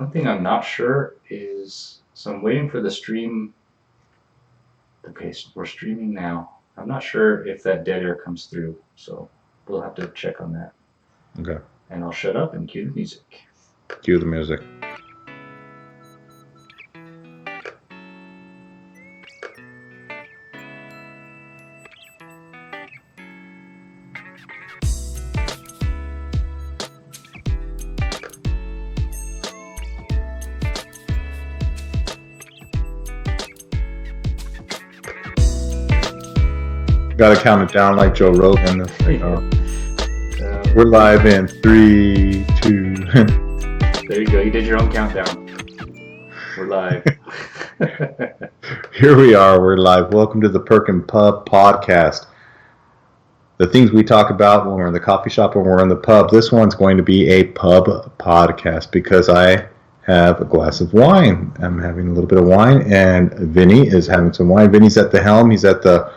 One thing I'm not sure is, so I'm waiting for the stream. Okay, so we're streaming now. I'm not sure if that dead air comes through, so we'll have to check on that. Okay. And I'll shut up and cue the music. Cue the music. Got to count it down like Joe Rogan. We're live in 3, 2. There you go. You did your own countdown. We're live. Here we are. We're live. Welcome to the Perk and Pub podcast. The things we talk about when we're in the coffee shop and we're in the pub. This one's going to be a pub podcast because I have a glass of wine. I'm having a little bit of wine, and Vinny is having some wine. Vinny's at the helm. He's at the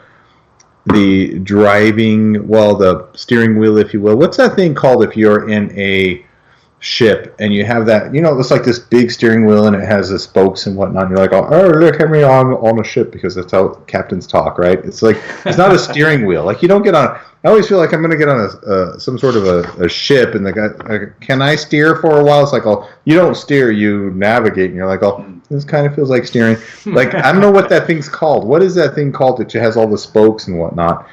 driving, well, the steering wheel, if you will. What's that thing called if you're in a ship and you have that, it's like this big steering wheel and it has the spokes and whatnot, and you're like, oh, look at me on a ship, because that's how captains talk, right? It's like, it's not a steering wheel. Like, you don't get on, I always feel like I'm going to get on some sort of a ship, and the guy, can I steer for a while? It's like, oh, you don't steer, you navigate, and you're like, oh, this kind of feels like steering. Like, I don't know what that thing's called. What is that thing called that has all the spokes and whatnot?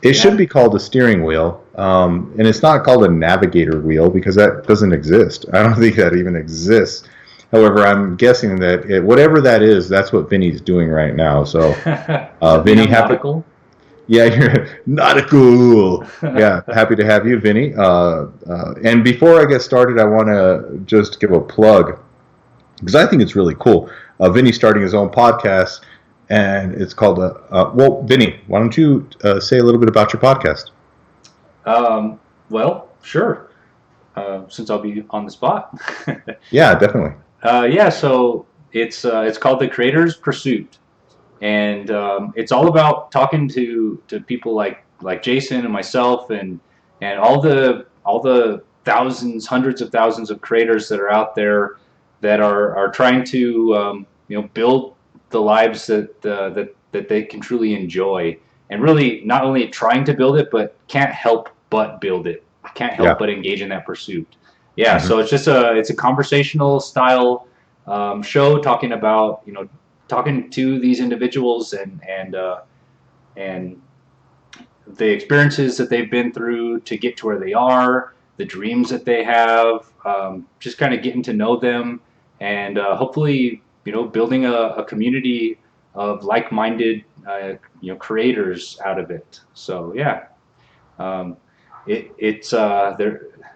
It should be called a steering wheel, and it's not called a navigator wheel because that doesn't exist. I don't think that even exists. However, I'm guessing that whatever that is, that's what Vinny's doing right now. So, Vinny, nautical? Yeah, you're nautical. Yeah, happy to have you, Vinny. And before I get started, I want to just give a plug, because I think it's really cool. Vinny's starting his own podcast, and it's called, well, Vinny, why don't you say a little bit about your podcast? Well, sure. Since I'll be on the spot. Yeah, definitely. So it's called The Creator's Pursuit. And it's all about talking to people like Jason and myself and all the thousands, hundreds of thousands of creators that are out there that are trying to build the lives that they can truly enjoy, and really not only trying to build it, but can't help but build it. Can't help but engage in that pursuit. Yeah, mm-hmm. So it's a conversational style show, talking about talking to these individuals and the experiences that they've been through to get to where they are, the dreams that they have, just kind of getting to know them, and hopefully building a community of like-minded creators out of it. So yeah, it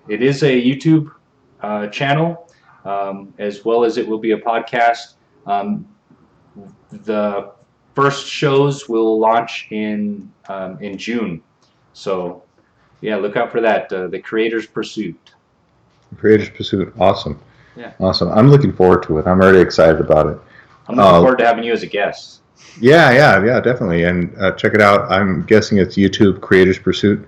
is a YouTube channel, as well as it will be a podcast. The first shows will launch in June, so yeah, look out for that. The Creator's Pursuit. Creator's Pursuit, awesome. Yeah, awesome. I'm looking forward to it. I'm already excited about it. I'm looking forward to having you as a guest. Yeah, definitely. And check it out. I'm guessing it's YouTube Creator's Pursuit.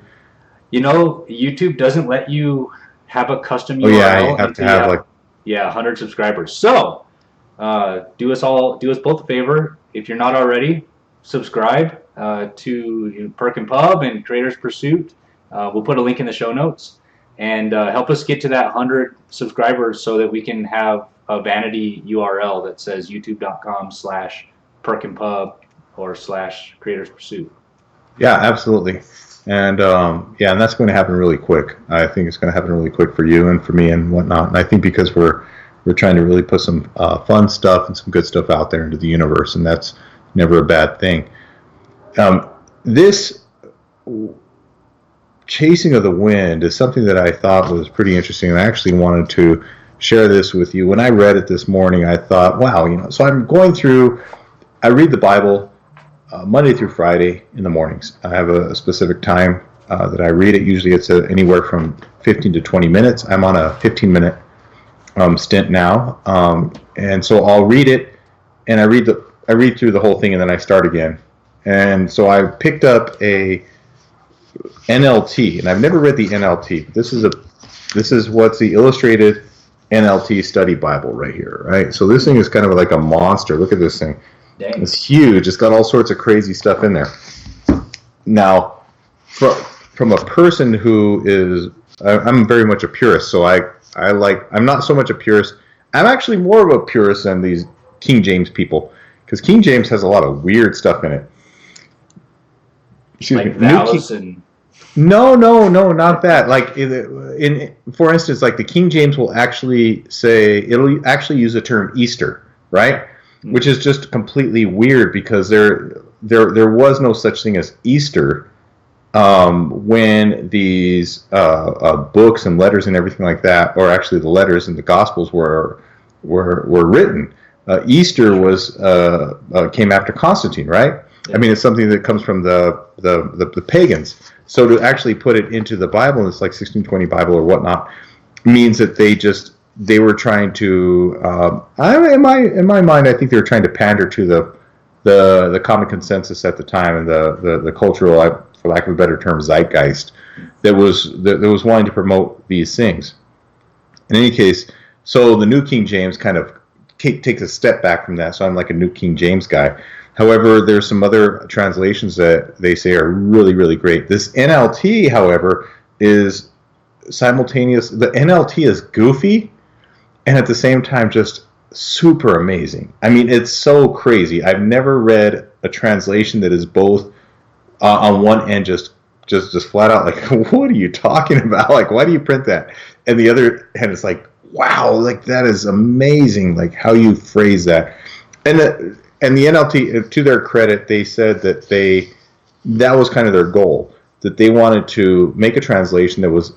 YouTube doesn't let you have a custom URL. Oh yeah, you have to have 100 subscribers. So do us both a favor. If you're not already, subscribe to Perk and Pub and Creator's Pursuit. We'll put a link in the show notes, and help us get to that 100 subscribers so that we can have a vanity URL that says youtube.com/perkandpub or /Creator's Pursuit. Yeah, absolutely. And and that's going to happen really quick. I think it's going to happen really quick for you and for me and whatnot. And I think because we're trying to really put some fun stuff and some good stuff out there into the universe, and that's never a bad thing. This chasing of the wind is something that I thought was pretty interesting, and I actually wanted to share this with you. When I read it this morning, I thought, wow, so I'm going through, I read the Bible Monday through Friday in the mornings. I have a specific time that I read it. Usually it's anywhere from 15 to 20 minutes. I'm on a 15-minute stint now, and so I'll read it, and I read through the whole thing, and then I start again. And so I picked up a NLT, and I've never read the NLT. This is what's the illustrated NLT Study Bible right here, right? So this thing is kind of like a monster. Look at this thing. Dang. It's huge. It's got all sorts of crazy stuff in there. Now, from a person who is, I'm very much a purist, so I'm not so much a purist. I'm actually more of a purist than these King James people, because King James has a lot of weird stuff in it. Excuse me. Vows and... No, not that. Like, for instance, like the King James will actually say, it'll actually use the term Easter, right? Mm-hmm. Which is just completely weird, because there was no such thing as Easter when these books and letters and everything like that, or actually the letters and the Gospels were written. Easter was came after Constantine, right? Yeah. I mean, it's something that comes from the pagans. So to actually put it into the Bible, and it's like 1620 Bible or whatnot, means that they were trying to. In my mind, I think they were trying to pander to the common consensus at the time, and the cultural, for lack of a better term, zeitgeist that was wanting to promote these things. In any case, so the New King James kind of takes a step back from that. So I'm like a New King James guy. However, there's some other translations that they say are really, really great. This NLT, however, is simultaneous. The NLT is goofy and at the same time just super amazing. I mean, it's so crazy. I've never read a translation that is both on one end just flat out like, what are you talking about? Like, why do you print that? And the other hand, it's like, wow, like that is amazing, like how you phrase that. And the NLT, to their credit, they said that was kind of their goal, that they wanted to make a translation that was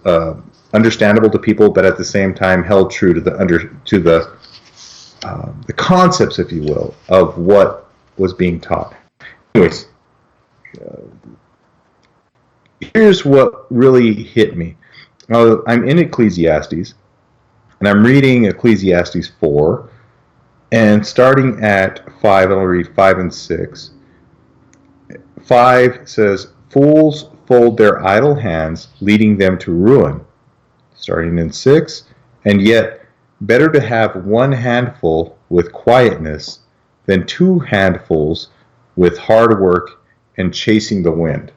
understandable to people, but at the same time held true to the concepts, if you will, of what was being taught. Anyways, here's what really hit me. I'm in Ecclesiastes, and I'm reading Ecclesiastes 4. And starting at 5, I'll read 5 and 6. 5 says, "Fools fold their idle hands, leading them to ruin." Starting in 6, "And yet better to have one handful with quietness than two handfuls with hard work and chasing the wind."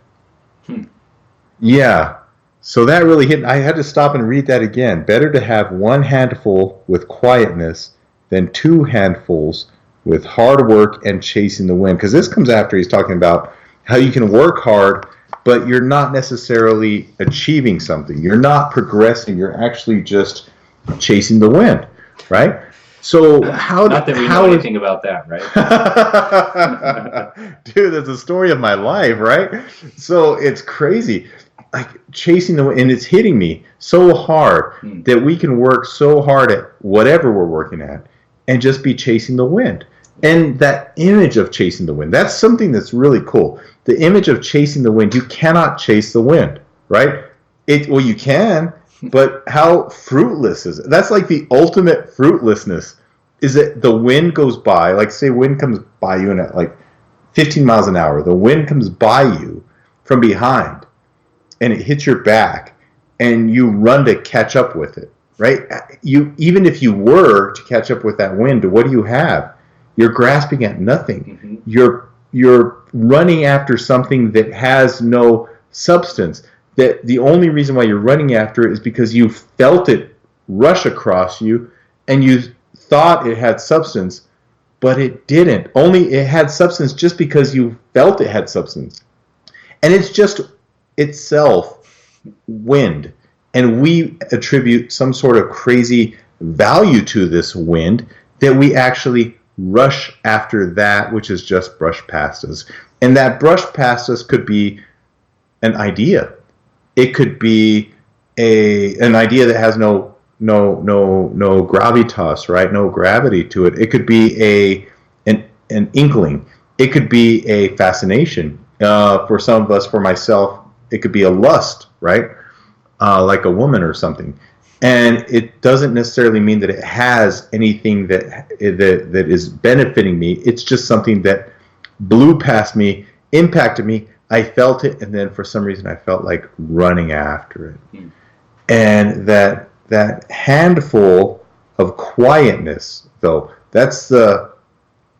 Yeah, so that really hit. I had to stop and read that again. Better to have one handful with quietness than two handfuls with hard work and chasing the wind. Because this comes after he's talking about how you can work hard, but you're not necessarily achieving something. You're not progressing. You're actually just chasing the wind, right? So not that we know anything about that, right? Dude, that's the story of my life, right? So it's crazy. Like chasing the wind, and it's hitting me so hard that we can work so hard at whatever we're working at and just be chasing the wind. And that image of chasing the wind, that's something that's really cool. The image of chasing the wind, you cannot chase the wind, right? Well, you can, but how fruitless is it? That's like the ultimate fruitlessness, is that the wind goes by, like say wind comes by you at like 15 miles an hour. The wind comes by you from behind and it hits your back and you run to catch up with it. Right? Even if you were to catch up with that wind, what do you have? You're grasping at nothing. Mm-hmm. You're running after something that has no substance. That the only reason why you're running after it is because you felt it rush across you and you thought it had substance, but it didn't. Only it had substance just because you felt it had substance. And it's just itself wind. And we attribute some sort of crazy value to this wind that we actually rush after that which is just brushed past us. And that brushed past us could be an idea. It could be an idea that has no gravitas, right? No gravity to it. It could be an inkling. It could be a fascination. For some of us, for myself, it could be a lust, right? Like a woman or something. And it doesn't necessarily mean that it has anything that is benefiting me. It's just something that blew past me, impacted me. I felt it, and then for some reason I felt like running after it. And that handful of quietness, though. That's the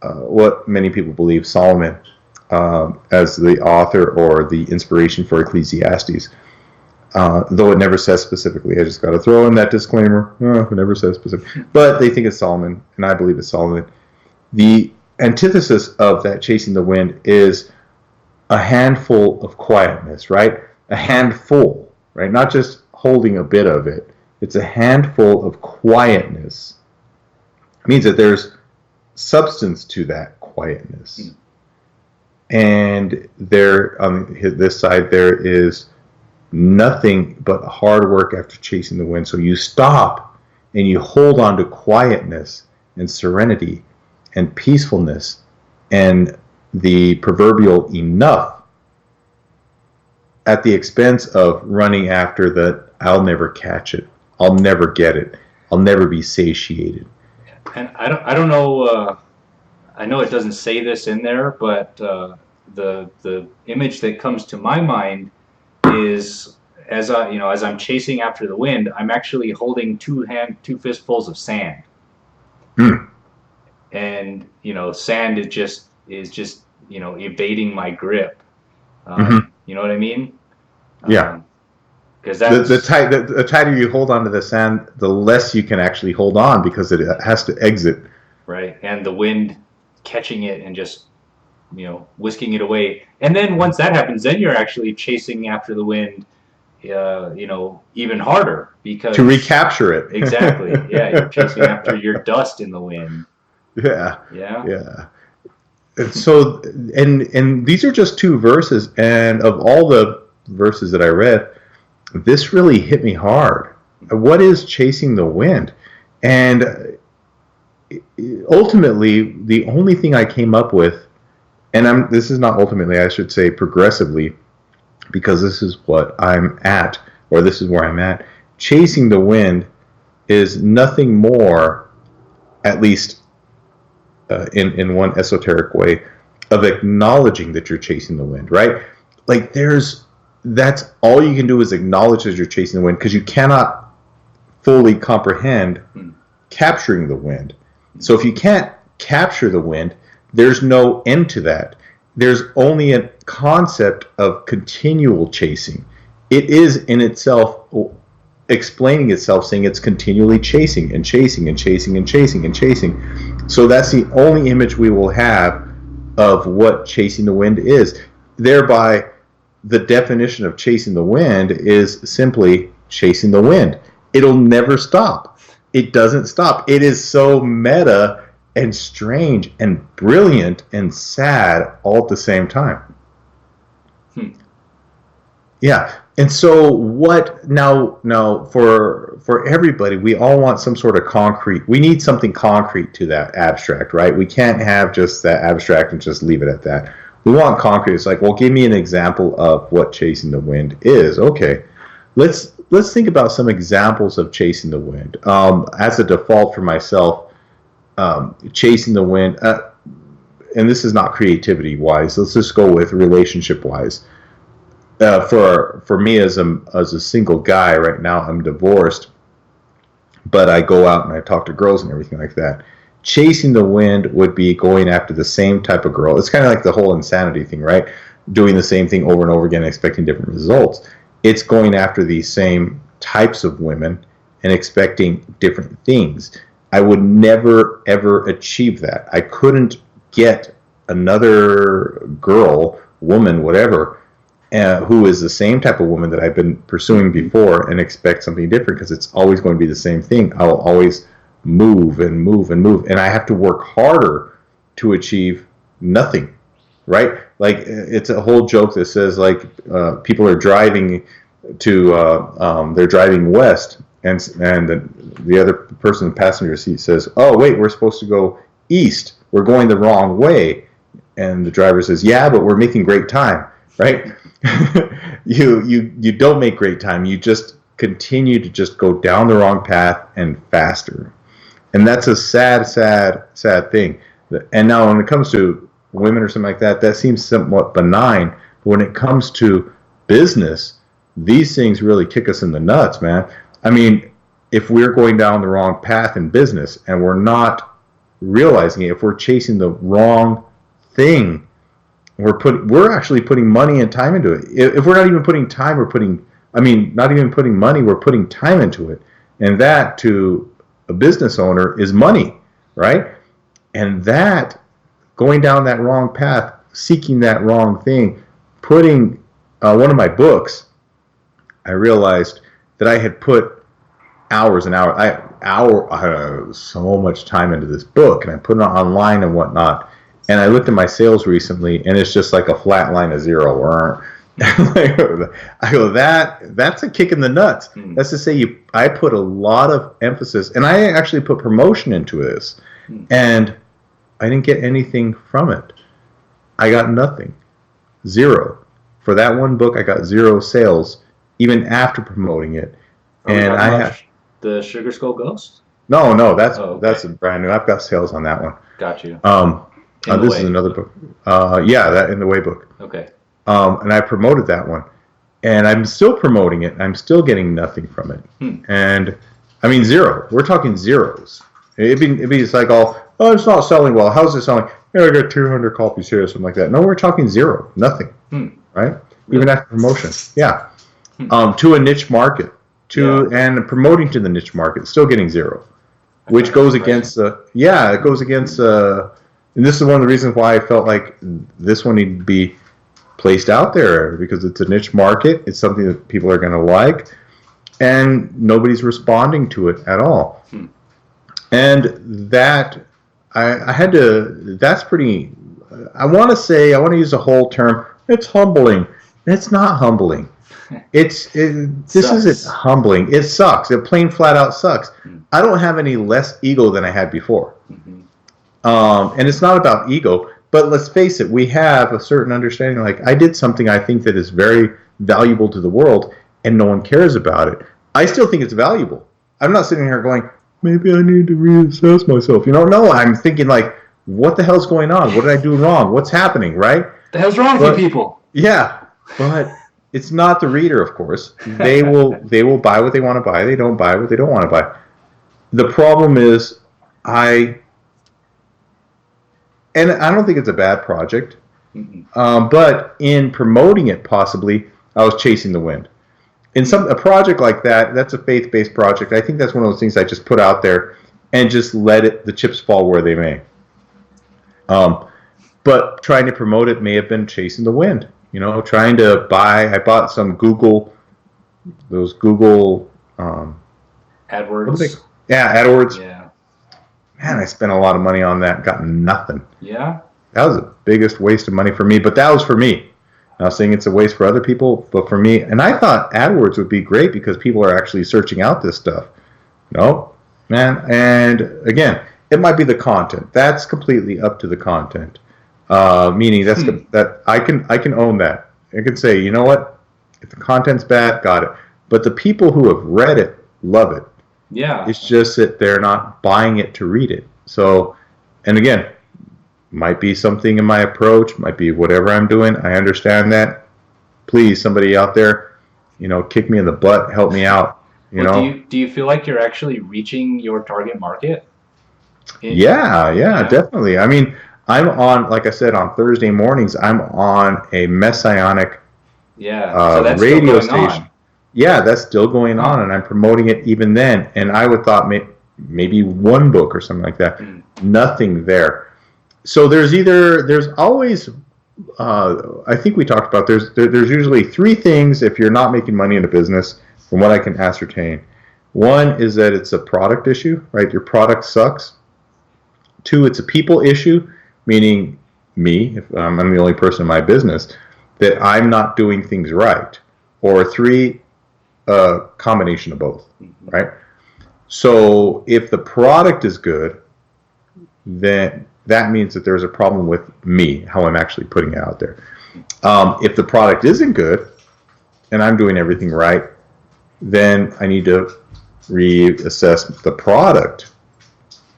what many people believe Solomon, as the author or the inspiration for Ecclesiastes. Though it never says specifically. I just got to throw in that disclaimer. It never says specific. But they think it's Solomon, and I believe it's Solomon. The antithesis of that chasing the wind is a handful of quietness, right? A handful, right? Not just holding a bit of it. It's a handful of quietness. It means that there's substance to that quietness. And there, on this side, there is nothing but hard work after chasing the wind. So you stop and you hold on to quietness and serenity and peacefulness and the proverbial enough at the expense of running after the I'll never catch it, I'll never get it, I'll never be satiated. And I don't know. I know it doesn't say this in there, but the image that comes to my mind is as I'm chasing after the wind, I'm actually holding two fistfuls of sand. And sand is just evading my grip. You know what I mean? Yeah. Because the tighter you hold onto the sand, the less you can actually hold on because it has to exit. Right, and the wind catching it and just whisking it away. And then once that happens, then you're actually chasing after the wind, even harder because to recapture it. Exactly. Yeah, you're chasing after your dust in the wind. Yeah. Yeah. And so, and these are just two verses, and of all the verses that I read, this really hit me hard. What is chasing the wind? And ultimately, the only thing I came up with, and this is not ultimately, I should say progressively, because this is what I'm at, or this is where I'm at. Chasing the wind is nothing more, at least in one esoteric way, of acknowledging that you're chasing the wind, right? Like that's all you can do is acknowledge that you're chasing the wind, because you cannot fully comprehend capturing the wind. So if you can't capture the wind, there's no end to that. There's only a concept of continual chasing. It is in itself explaining itself, saying it's continually chasing and chasing and chasing and chasing and chasing. So that's the only image we will have of what chasing the wind is. Thereby, the definition of chasing the wind is simply chasing the wind. It'll never stop. It doesn't stop. It is so meta and strange and brilliant and sad all at the same time. Yeah. And so what now for everybody, we all want some sort of concrete. We need something concrete to that abstract, right? We can't have just that abstract and just leave it at that. We want concrete. It's like, well, give me an example of what chasing the wind is. Okay. Let's think about some examples of chasing the wind. As a default for myself, chasing the wind, and this is not creativity wise. Let's just go with relationship wise. For me as a single guy right now, I'm divorced, but I go out and I talk to girls and everything like that. Chasing the wind would be going after the same type of girl. It's kind of like the whole insanity thing, right? Doing the same thing over and over again and expecting different results. It's going after these same types of women and expecting different things. I would never, ever achieve that. I couldn't get another girl, woman, whatever, who is the same type of woman that I've been pursuing before and expect something different, because it's always going to be the same thing. I'll always move and move and move, and I have to work harder to achieve nothing, right? Like, it's a whole joke that says, like, people are driving to they're driving west, and the other person in the passenger seat says, oh wait, we're supposed to go east, we're going the wrong way. And the driver says, yeah, but we're making great time, right? you don't make great time, you just continue to just go down the wrong path and faster. And that's a sad thing. And now when it comes to women or something like that, that seems somewhat benign. But when it comes to business, these things really kick us in the nuts, man. I mean, if we're going down the wrong path in business and we're not realizing it, if we're chasing the wrong thing, we're actually putting money and time into it. If we're not even putting time, not even putting money, we're putting time into it. And that, to a business owner, is money, right? And that, going down that wrong path, seeking that wrong thing, putting one of my books, I realized that I had put hours and hours, I had so much time into this book, and I put it online and whatnot. And I looked at my sales recently, and it's just like a flat line of zero. I go, that's a kick in the nuts. That's to say, I put a lot of emphasis, and I actually put promotion into this, and I didn't get anything from it. I got nothing, zero. For that one book, I got 0 sales, even after promoting it. And I have the Sugar Skull Ghost. No, that's a brand new. I've got sales on that one. Got you. This is another book. That In the Way book. Okay. And I promoted that one, and I'm still promoting it. I'm still getting nothing from it, and I mean 0. We're talking zeros. It'd be just like it's not selling well. How's it selling? I got 200 copies here, or something like that. No, we're talking 0, nothing, right? Really? Even after promotion, yeah. To a niche market, and promoting to the niche market, still getting 0, which goes against it goes against and this is one of the reasons why I felt like this one needed to be placed out there, because it's a niche market. It's something that people are going to like, and nobody's responding to it at all. And that I had to. That's pretty. I want to use a whole term. It's humbling. It's not humbling. This isn't humbling. It sucks. It plain flat out sucks. I don't have any less ego than I had before. And it's not about ego, but let's face it, we have a certain understanding, like, I did something I think that is very valuable to the world, and no one cares about it. I still think it's valuable. I'm not sitting here going, maybe I need to reassess myself. No, I'm thinking, like, what the hell's going on? What did I do wrong? What's happening, right? The hell's wrong with people? Yeah, but it's not the reader, of course. They will buy what they want to buy. They don't buy what they don't want to buy. The problem is, and I don't think it's a bad project, but in promoting it, possibly, I was chasing the wind. In a project like that, that's a faith-based project. I think that's one of those things I just put out there and just let the chips fall where they may. But trying to promote it may have been chasing the wind. Trying to I bought some those Google AdWords. AdWords. Yeah. Man, I spent a lot of money on that, got nothing. Yeah? That was the biggest waste of money for me, but that was for me. Not saying it's a waste for other people, but for me. And I thought AdWords would be great because people are actually searching out this stuff. No, man. And again, it might be the content. That's completely up to the content. Meaning that I can own that. I can say, you know what? If the content's bad, got it. But the people who have read it love it. Yeah. It's just that they're not buying it to read it. So, and again, might be something in my approach, might be whatever I'm doing. I understand that. Please, somebody out there, kick me in the butt, help me out. Do you feel like you're actually reaching your target market? Yeah, definitely. I mean, I'm on, like I said, on Thursday mornings, I'm on a Messianic so that's radio still going station. On. Yeah, that's still going on, and I'm promoting it even then. And I would thought maybe one book or something like that. Nothing there. So there's always, I think we talked about, there's usually 3 things if you're not making money in a business, from what I can ascertain. One is that it's a product issue, right? Your product sucks. 2, it's a people issue, meaning me, if I'm the only person in my business, that I'm not doing things right. Or 3, a combination of both, right? So if the product is good, then that means that there's a problem with me, how I'm actually putting it out there. If the product isn't good, and I'm doing everything right, then I need to reassess the product.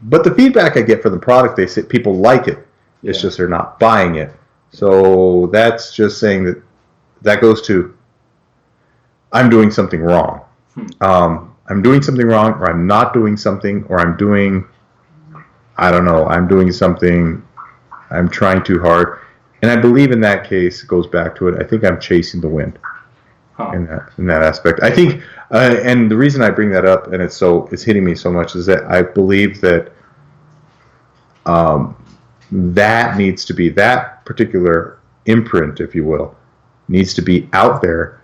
But the feedback I get from the product, they say people like it. It's just they're not buying it. So that's just saying that goes to I'm doing something wrong. I'm doing something wrong, or I'm not doing something, or I'm doing, I don't know, I'm doing something, I'm trying too hard. And I believe in that case, it goes back to it, I think I'm chasing the wind in that aspect. I think, and the reason I bring that up, and it's hitting me so much, is that I believe that that needs to be, that particular imprint, if you will, needs to be out there,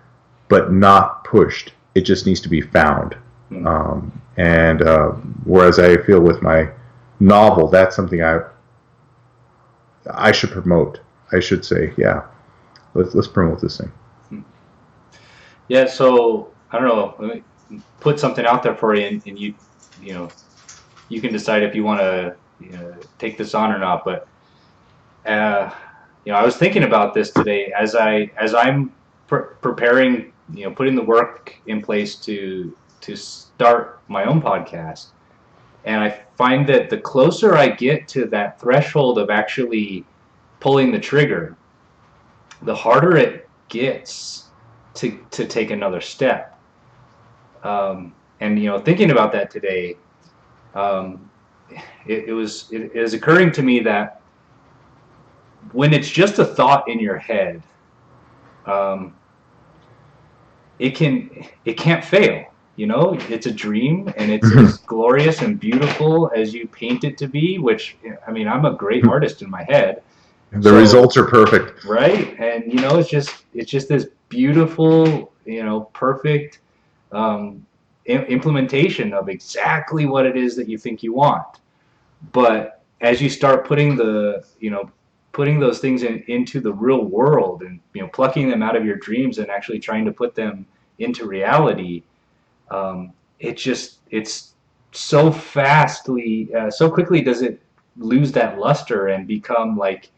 but not pushed. It just needs to be found. And whereas I feel with my novel, that's something I should promote. I should say, yeah, let's promote this thing. Yeah. So I don't know. Let me put something out there for you, and you know, you can decide if you want to take this on or not. But I was thinking about this today as I'm preparing, putting the work in place to start my own podcast. And I find that the closer I get to that threshold of actually pulling the trigger, the harder it gets to take another step. And thinking about that today, it is occurring to me that when it's just a thought in your head, it can't fail. It's a dream, and it's as glorious and beautiful as you paint it to be, which, I mean, I'm a great artist in my head. The results are perfect. Right. And, it's just this beautiful, perfect implementation of exactly what it is that you think you want. But as you start putting those things into the real world, and, plucking them out of your dreams and actually trying to put them into reality, it's so quickly does it lose that luster and become like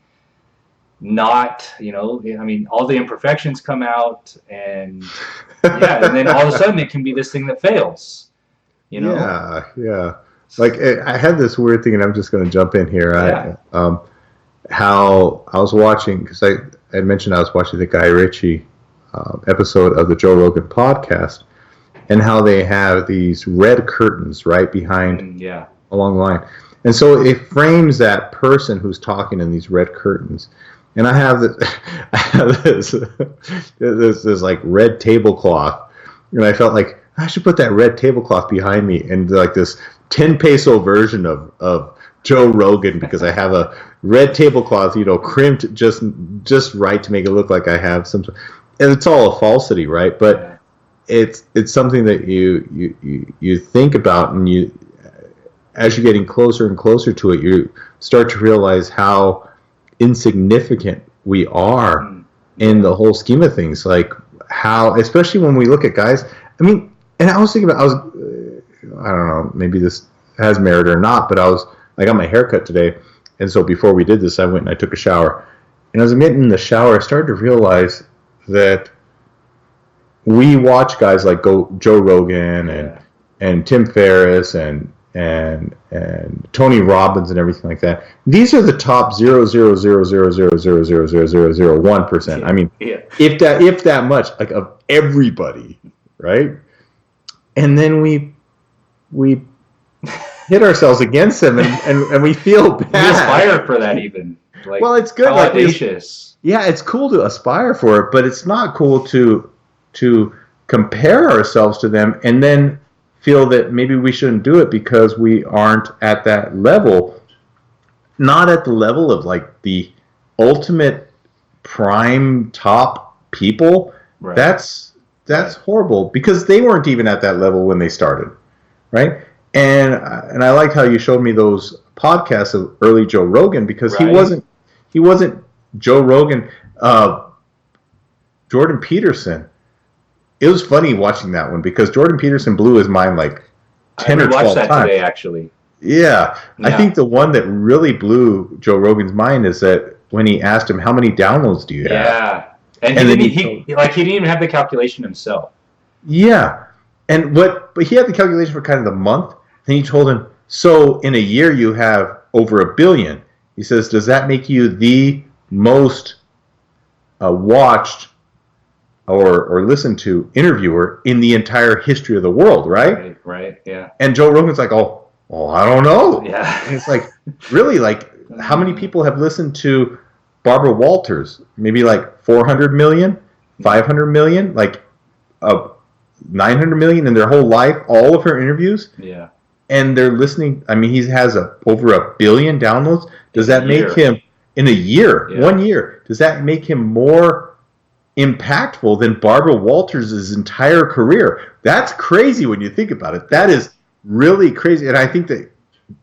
not, I mean, all the imperfections come out, and and then all of a sudden it can be this thing that fails, Yeah. Like, I had this weird thing, and I'm just going to jump in here. Yeah. How I was watching, because I had mentioned I was watching the Guy Ritchie episode of the Joe Rogan podcast, and how they have these red curtains right behind, along the line. And so it frames that person who's talking in these red curtains. And I have this like red tablecloth, and I felt like I should put that red tablecloth behind me, and like this 10 peso version of Joe Rogan, because I have a red tablecloth, crimped just right to make it look like I have some, and it's all a falsity, right? But it's something that you think about, and as you're getting closer and closer to it, you start to realize how insignificant we are in the whole scheme of things. Like, how, especially when we look at guys, I mean, and I was thinking about, I don't know, maybe this has merit or not, but I got my hair cut today, and so before we did this, I went and I took a shower, and as I'm getting in the shower, I started to realize that we watch guys like Joe Rogan and Tim Ferriss and Tony Robbins and everything like that. These are the top 0.000000001%. I mean, if that much, like, of everybody, right? And then we hit ourselves against them, and we feel bad. We aspire for that, even. Like, well, it's good. Like, audacious. It's cool to aspire for it, but it's not cool to compare ourselves to them and then feel that maybe we shouldn't do it because we aren't at that level. Not at the level of, like, the ultimate prime top people. Right. That's horrible, because they weren't even at that level when they started, right? And I liked how you showed me those podcasts of early Joe Rogan, because he wasn't Joe Rogan. Jordan Peterson. It was funny watching that one, because Jordan Peterson blew his mind like 10 or 12 times. I watched that today, actually. Yeah. I think the one that really blew Joe Rogan's mind is that when he asked him, how many downloads do you have? Yeah. And he didn't even have the calculation himself. Yeah. But he had the calculation for kind of the month. And he told him, so in a year you have over 1 billion. He says, does that make you the most watched or listened to interviewer in the entire history of the world, right? Right, yeah. And Joe Rogan's like, oh, well, I don't know. Yeah. And it's like, really, like, how many people have listened to Barbara Walters? Maybe like 400 million, 500 million, like 900 million in their whole life, all of her interviews. Yeah. And they're listening. I mean, he has over 1 billion downloads. Does that make him, in a year, 1 year, does that make him more impactful than Barbara Walters' entire career? That's crazy when you think about it. That is really crazy. And I think that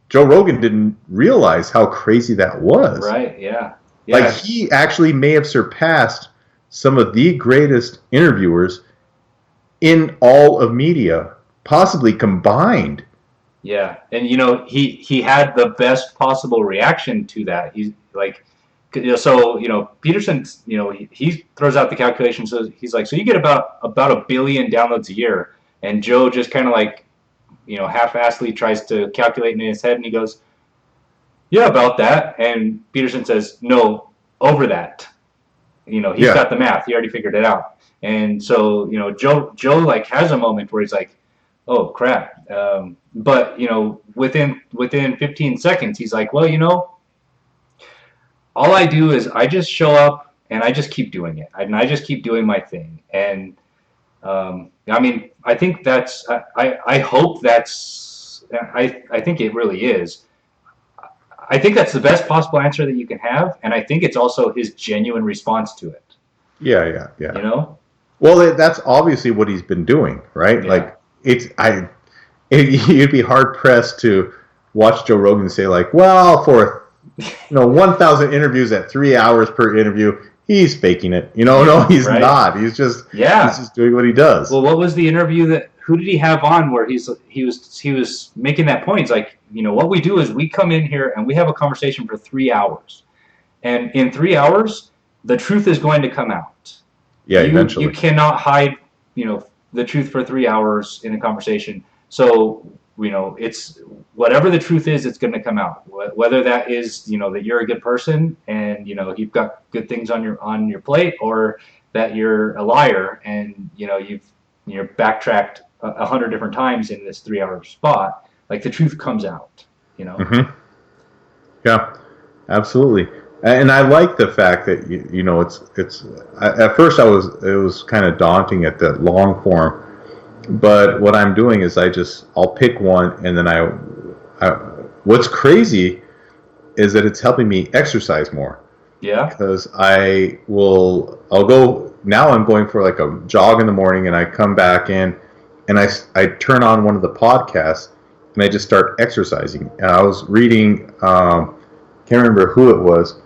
Joe Rogan didn't realize how crazy that was. Right, yeah. Like, he actually may have surpassed some of the greatest interviewers in all of media, possibly combined. Yeah, and he had the best possible reaction to that. He's like, so Peterson, he throws out the calculation. So he's like, so you get about 1 billion downloads a year, and Joe just kind of like, half-assedly tries to calculate in his head, and he goes, yeah, about that. And Peterson says, no, over that. He's got the math. He already figured it out. And so Joe like has a moment where he's like, oh crap. But within 15 seconds, he's like, well, all I do is I just show up and I just keep doing it, and I just keep doing my thing. And I mean, I think that's, I hope that's, I think it really is. I think that's the best possible answer that you can have, and I think it's also his genuine response to it. Yeah. Well, that's obviously what he's been doing, right? Yeah. Like, you'd be hard pressed to watch Joe Rogan say like, well, for 1,000 interviews at 3 hours per interview, he's faking it. No, he's not. He's just doing what he does. Well, what was the interview who did he have on where he was making that point? He's like, what we do is we come in here and we have a conversation for 3 hours, and in 3 hours, the truth is going to come out. Yeah, eventually. You cannot hide, the truth for 3 hours in a conversation. So, it's whatever the truth is, it's going to come out. Whether that is, that you're a good person and you've got good things on your plate, or that you're a liar and you're backtracked 100 different times in this 3 hour spot. Like, the truth comes out. Mm-hmm. Yeah, absolutely. And I like the fact that it's at first it was kind of daunting at the long form, but what I'm doing is I'll pick one, and then what's crazy is that it's helping me exercise more. Yeah. Because I'm going for like a jog in the morning, and I come back in and I turn on one of the podcasts and I just start exercising. And I was reading, can't remember who it was.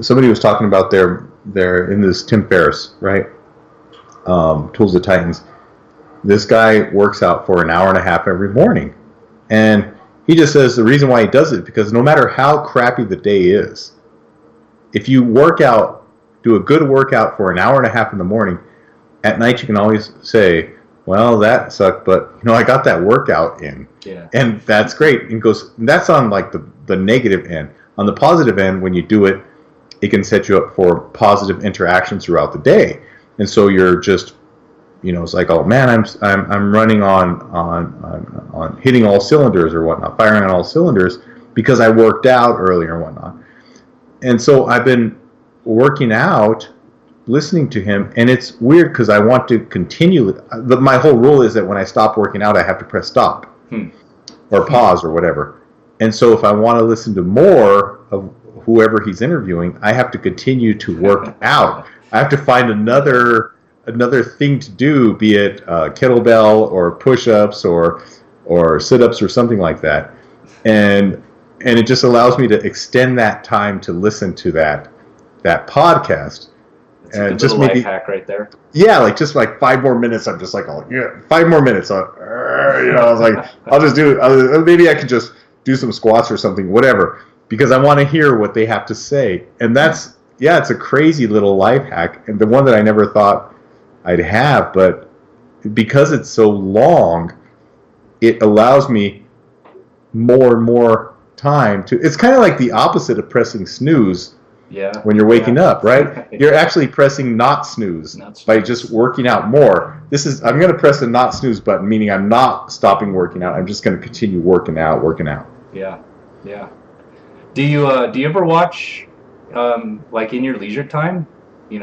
Somebody was talking about they're in this Tim Ferriss, right? Tools of Titans. This guy works out for an hour and a half every morning. And he just says the reason why he does it is because no matter how crappy the day is, if you do a good workout for an hour and a half in the morning, at night you can always say, well, that sucked, but I got that workout in. Yeah. And that's great. And that's on like the negative end. On the positive end, when you do it, it can set you up for positive interactions throughout the day. And so you're just, it's like, oh man, I'm running on hitting all cylinders or whatnot, firing on all cylinders because I worked out earlier and whatnot. And so I've been working out, listening to him, and it's weird because I want to continue. My whole rule is that when I stop working out, I have to press stop or pause or whatever. And so if I want to listen to more of whoever he's interviewing, I have to continue to work out. I have to find another thing to do, be it kettlebell or push-ups or sit-ups or something like that. And it just allows me to extend that time to listen to that podcast. It's a good little life hack right there. Yeah, like just like 5 more minutes. I'm just like, oh yeah, 5 more minutes. I was like, I'll just do it. Maybe I could just do some squats or something, whatever, because I want to hear what they have to say. And it's a crazy little life hack, and the one that I never thought I'd have, but because it's so long, it allows me more and more time to. It's kind of like the opposite of pressing snooze. Yeah. when you're waking Yeah. up, right? You're actually pressing not snooze Not by snooze. just working out more. I'm going to press the not snooze button, meaning I'm not stopping working out. I'm just going to continue working out. Yeah. Yeah. Do you ever watch like in your leisure time? Do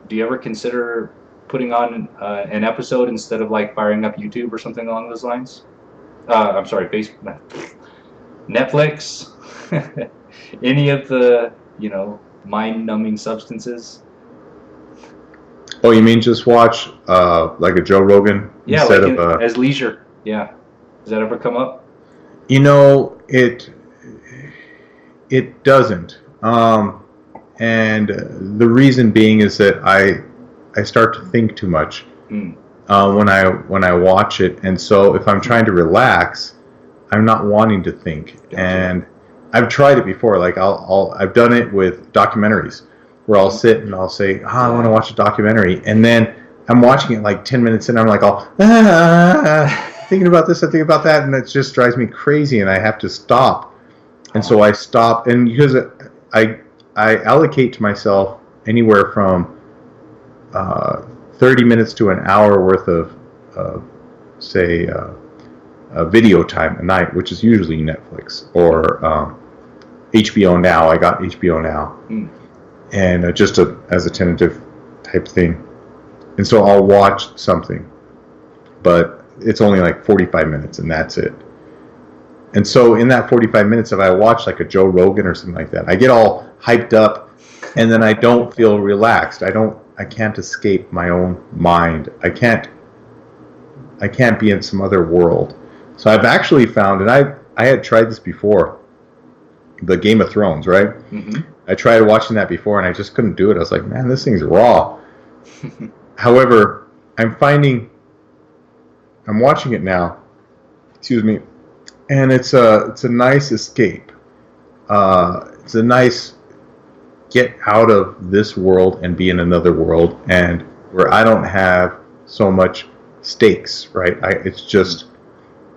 you ever consider putting on an episode instead of like firing up YouTube or something along those lines? I'm sorry, Netflix, any of the mind-numbing substances. Oh, you mean just watch like a Joe Rogan Yeah, instead like of a... as leisure. Yeah, does that ever come up? You know, it doesn't. And the reason being is that I start to think too much Mm, when I watch it, and so if I'm trying to relax, I'm not wanting to think. gotcha. And I've tried it before. Like I've done it with documentaries, where I'll sit and I'll say, I want to watch a documentary, and then I'm watching it like 10 minutes in, I'm like, thinking about this, I think about that, and it just drives me crazy, and I have to stop. And so I stop, and because I allocate to myself anywhere from 30 minutes to an hour worth of say, video time a night, which is usually Netflix or HBO Now. I got HBO Now, and just as a tentative type thing. And so I'll watch something, but it's only like 45 minutes, and that's it. And so in that 45 minutes, if I watch like a Joe Rogan or something like that, I get all hyped up, and then I don't feel relaxed. I can't escape my own mind. I can't be in some other world. So I've actually found, and I had tried this before, the Game of Thrones, right? Mm-hmm. I tried watching that before, and I just couldn't do it. I was like, man, this thing's raw. However, I'm watching it now, excuse me, and it's a nice escape. It's a nice get out of this world and be in another world, and where I don't have so much stakes, right? It's just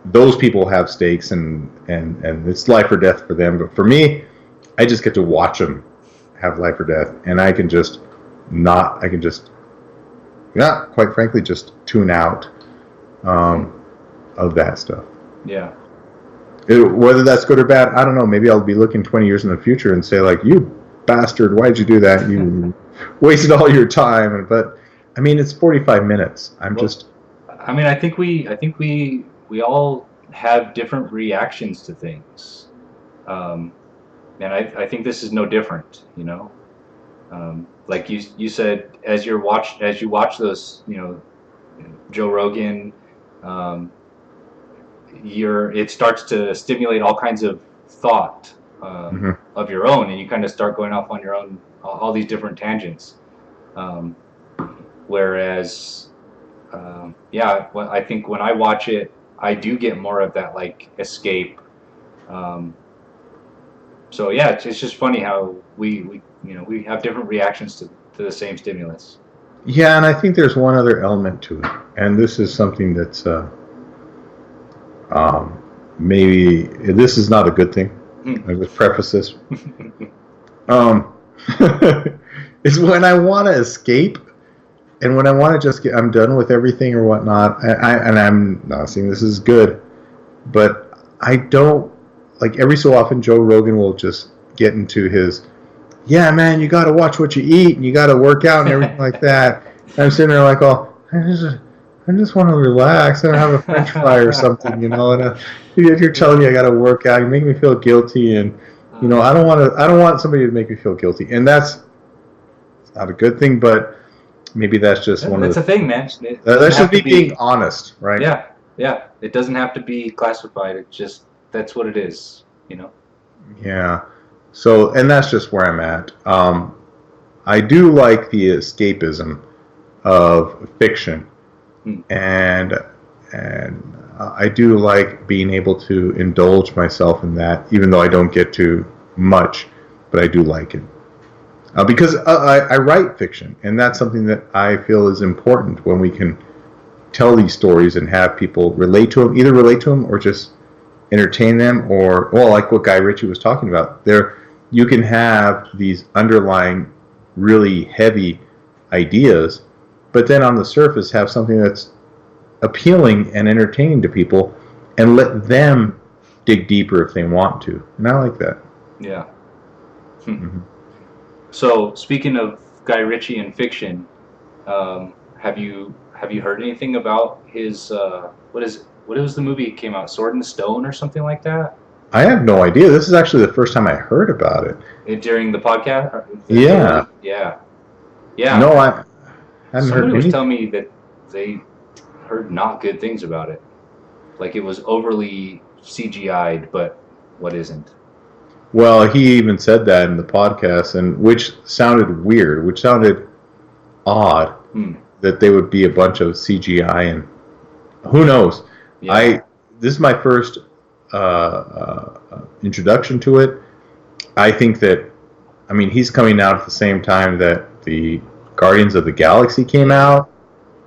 those people have stakes, and it's life or death for them. But for me, I just get to watch them have life or death, and I can just quite frankly, just tune out of that stuff. Yeah. Whether that's good or bad, I don't know. Maybe I'll be looking 20 years in the future and say, like, you bastard, why did you do that? You wasted all your time. But I mean, it's 45 minutes. I think we all have different reactions to things, and I think this is no different. Like you said, as you watch those, Joe Rogan, it starts to stimulate all kinds of thought of your own, and you kind of start going off on your own, all these different tangents. Whereas, I think when I watch it, I do get more of that like escape. So yeah, it's just funny how we have different reactions to the same stimulus. Yeah, and I think there's one other element to it, and this is something that's maybe this is not a good thing. I just preface this. It's when I want to escape, and when I want to just I'm done with everything or whatnot. And I'm not saying this is good, but I don't like every so often Joe Rogan will just get into his, yeah, man, you got to watch what you eat and you got to work out and everything like that. And I'm sitting there like, I just want to relax and have a French fry or something, And you're telling me I got to work out, you make me feel guilty, and I don't want somebody to make me feel guilty, and that's not a good thing. But maybe that's just that's a thing, man. That should be being honest, right? Yeah. It doesn't have to be classified. It's just that's what it is, Yeah. So, and that's just where I'm at. I do like the escapism of fiction, and I do like being able to indulge myself in that, even though I don't get to much, but I do like it. Because I write fiction, and that's something that I feel is important when we can tell these stories and have people either relate to them or just entertain them, or, well, like what Guy Ritchie was talking about. you can have these underlying really heavy ideas, but then on the surface have something that's appealing and entertaining to people, and let them dig deeper if they want to. And I like that. Yeah. Mm-hmm. So speaking of Guy Ritchie and fiction, have you heard anything about his what was the movie that came out, Sword and Stone or something like that? I have no idea. This is actually the first time I heard about it. During the podcast? Yeah. Yeah. No, I hadn't heard Somebody was anything. telling me that they heard not good things about it. Like it was overly CGI'd, but what isn't? Well, he even said that in the podcast, and which sounded weird, which sounded odd, that they would be a bunch of CGI, and who knows? Yeah. This is my first introduction to it. I think that, I mean, he's coming out at the same time that the Guardians of the Galaxy came out.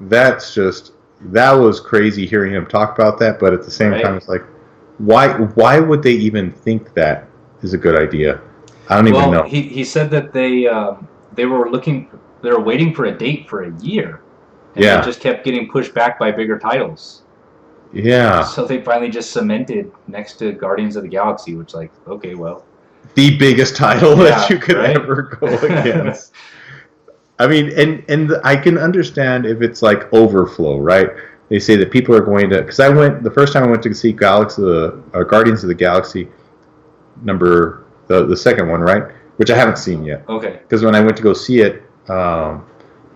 That was crazy hearing him talk about that, but at the same time, it's like, why would they even think that is a good idea? I don't even know. He said that they were waiting for a date for a year, and Yeah. they just kept getting pushed back by bigger titles. Yeah. So they finally just cemented next to Guardians of the Galaxy, which, like, okay, well, the biggest title that you could ever go against. I mean, and I can understand if it's like overflow, right? They say that people are going to, because the first time I went to see Guardians of the Galaxy, the second one, right? Which I haven't seen yet. Okay. Because when I went to go see it,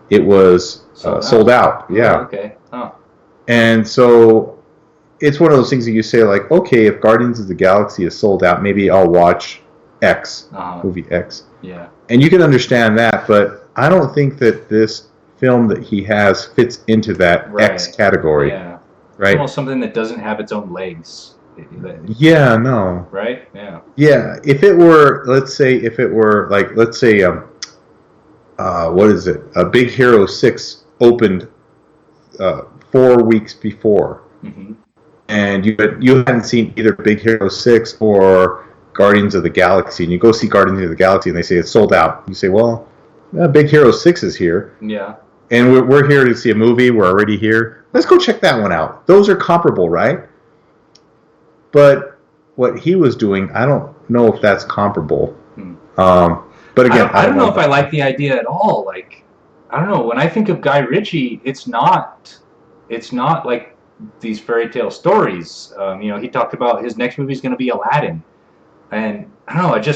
it was sold out. Yeah. Oh, okay. Oh. And so it's one of those things that you say, like, okay, if Guardians of the Galaxy is sold out, maybe I'll watch X, movie X. Yeah. And you can understand that, but I don't think that this film that he has fits into that X category. Yeah. Right? It's almost something that doesn't have its own legs. Yeah, no. Right? Yeah. Yeah. If it were, what is it? Big Hero 6 opened 4 weeks before. Mm-hmm. And you hadn't seen either Big Hero 6 or Guardians of the Galaxy, and you go see Guardians of the Galaxy and they say it's sold out. You say, well, Big Hero 6 is here. Yeah. And we're here to see a movie. We're already here. Let's go check that one out. Those are comparable, right? But what he was doing, I don't know if that's comparable. But again, I don't know if I like the idea at all. Like, I don't know. When I think of Guy Ritchie, it's not like these fairy tale stories. He talked about his next movie is going to be Aladdin. And I don't know,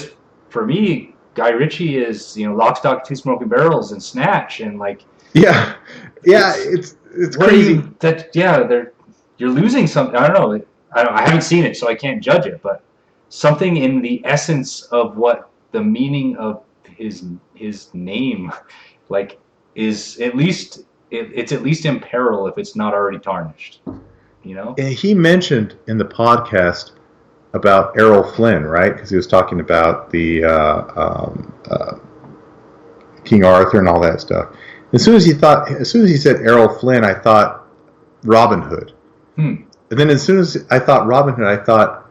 for me, Guy Ritchie is, Lock, Stock, Two Smoking Barrels and Snatch, and like... Yeah, it's crazy. You're losing something. I don't know. I haven't seen it, so I can't judge it, but something in the essence of what the meaning of his name, like, is at least... It's at least in peril if it's not already tarnished, And he mentioned in the podcast about Errol Flynn, right? Because he was talking about the King Arthur and all that stuff. As soon as he said Errol Flynn, I thought Robin Hood. And then as soon as I thought Robin Hood, I thought,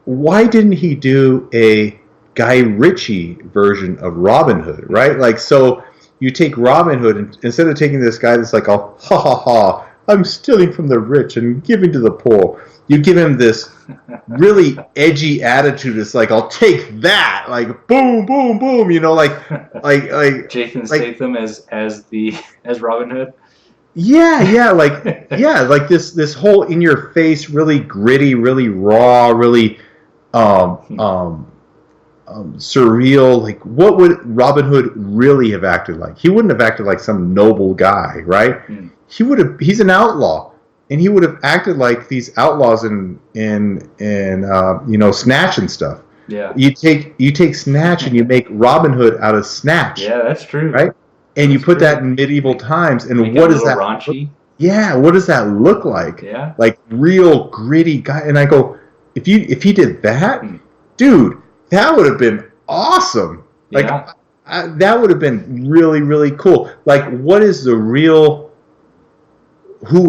why didn't he do a Guy Ritchie version of Robin Hood, right? Like, so you take Robin Hood, and instead of taking this guy that's like, oh, ha ha ha, I'm stealing from the rich and giving to the poor, you give him this really edgy attitude. It's like, I'll take that, like boom, boom, boom, like Jason Statham as Robin Hood. Yeah, like this whole in your face, really gritty, really raw, really surreal. Like, what would Robin Hood really have acted like? He wouldn't have acted like some noble guy, right? He's an outlaw. And he would have acted like these outlaws in Snatch and stuff. Yeah. You take Snatch and you make Robin Hood out of Snatch. Yeah, that's true. Right? And you put that in medieval times. And make what is that? Raunchy. Yeah. What does that look like? Yeah. Like real gritty guy. And I go, if he did that, dude, that would have been awesome. Like that would have been really, really cool. Like, who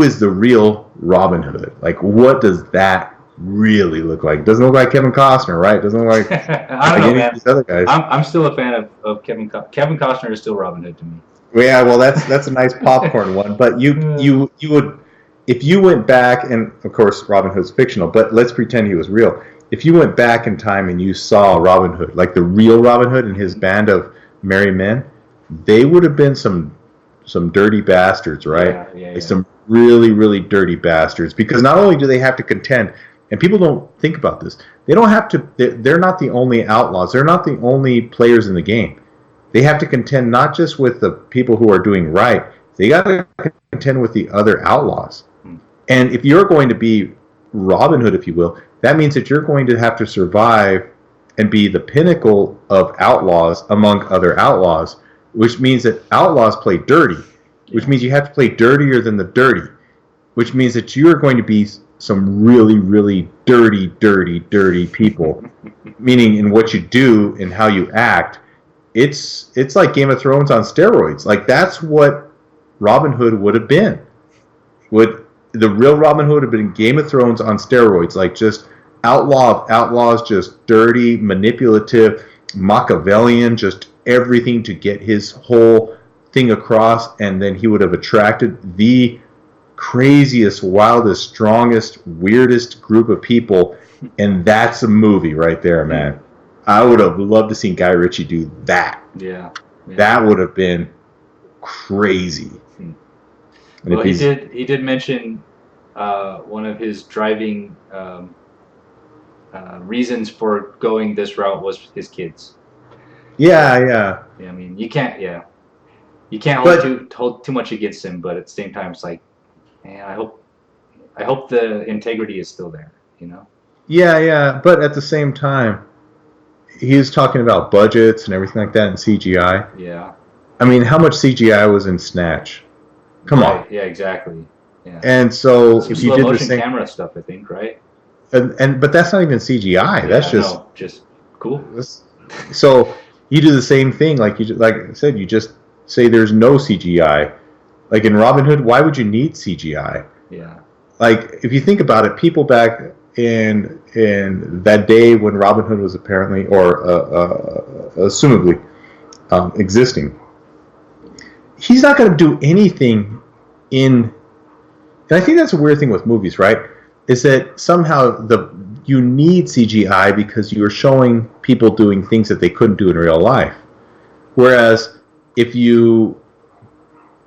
is the real Robin Hood? Like, what does that really look like. Doesn't look like Kevin Costner, right? Doesn't look like I don't know, any of man. these other guys. I'm still a fan of Kevin Costner is still Robin Hood to me. Well, yeah, well, that's a nice popcorn one. But you would, if you went back, and of course Robin Hood's fictional, but let's pretend he was real. If you went back in time and you saw Robin Hood, like the real Robin Hood and his band of merry men, they would have been some dirty bastards, right? Like some really, really dirty bastards. Because not only do they have to contend, and people don't think about this, they don't have to. They're not the only outlaws. They're not the only players in the game. They have to contend not just with the people who are doing right. They got to contend with the other outlaws. And if you're going to be Robin Hood, if you will, that means that you're going to have to survive and be the pinnacle of outlaws among other outlaws, which means that outlaws play dirty, which means you have to play dirtier than the dirty, which means that you are going to be some really, really dirty, dirty, dirty people, meaning in what you do and how you act. It's like Game of Thrones on steroids. Like that's what Robin Hood would have been. Would the real Robin Hood have been Game of Thrones on steroids? Like just outlaw of outlaws, just dirty, manipulative, Machiavellian, just everything to get his whole thing across, and then he would have attracted the craziest, wildest, strongest, weirdest group of people, and that's a movie right there, man. I would have loved to see Guy Ritchie do that. Yeah. That would have been crazy. And well, he did mention one of his driving reasons for going this route was his kids. Yeah. I mean, you can't hold too much against him, but at the same time, it's like, man, I hope the integrity is still there, you know? Yeah. But at the same time, he was talking about budgets and everything like that and CGI. Yeah. I mean, how much CGI was in Snatch? Come on. Yeah, exactly. Yeah. And so if you did the same camera stuff, I think, right? But that's not even CGI. That's just cool. So you do the same thing, like I said, you just say there's no CGI. Like in Robin Hood, why would you need CGI? Yeah. Like if you think about it, people back in that day when Robin Hood was apparently or assumably existing, he's not going to do anything and I think that's a weird thing with movies, right? Is that somehow you need CGI because you are showing people doing things that they couldn't do in real life. Whereas if you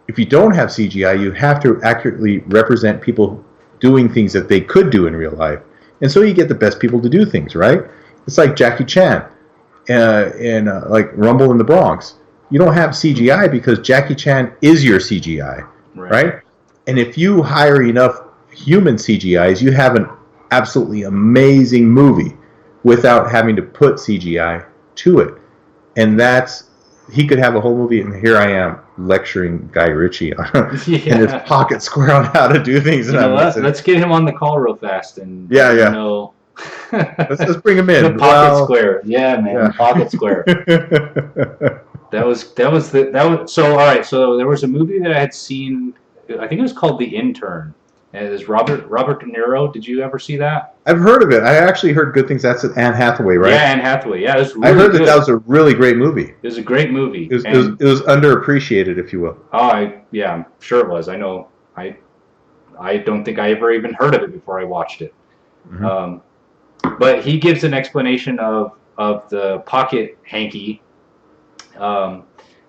don't have CGI, you have to accurately represent people doing things that they could do in real life. And so you get the best people to do things, right? It's like Jackie Chan in like Rumble in the Bronx. You don't have CGI because Jackie Chan is your CGI, right? And if you hire enough human CGIs, you have an absolutely amazing movie without having to put CGI to it. And he could have a whole movie, and here I am lecturing Guy Ritchie in his pocket square on how to do things. Let's get him on the call real fast and let's bring him in. The pocket square, man, pocket square. That was so. All right, so there was a movie that I had seen. I think it was called The Intern. And it was Robert De Niro. Did you ever see that? I've heard of it. I actually heard good things. That's Anne Hathaway, right? Yeah, Anne Hathaway. Yeah, it was really I heard good. that was a really great movie. It was a great movie. It was underappreciated, if you will. Oh, I'm sure it was. I know. I don't think I ever even heard of it before I watched it. Mm-hmm. But he gives an explanation of the pocket hanky.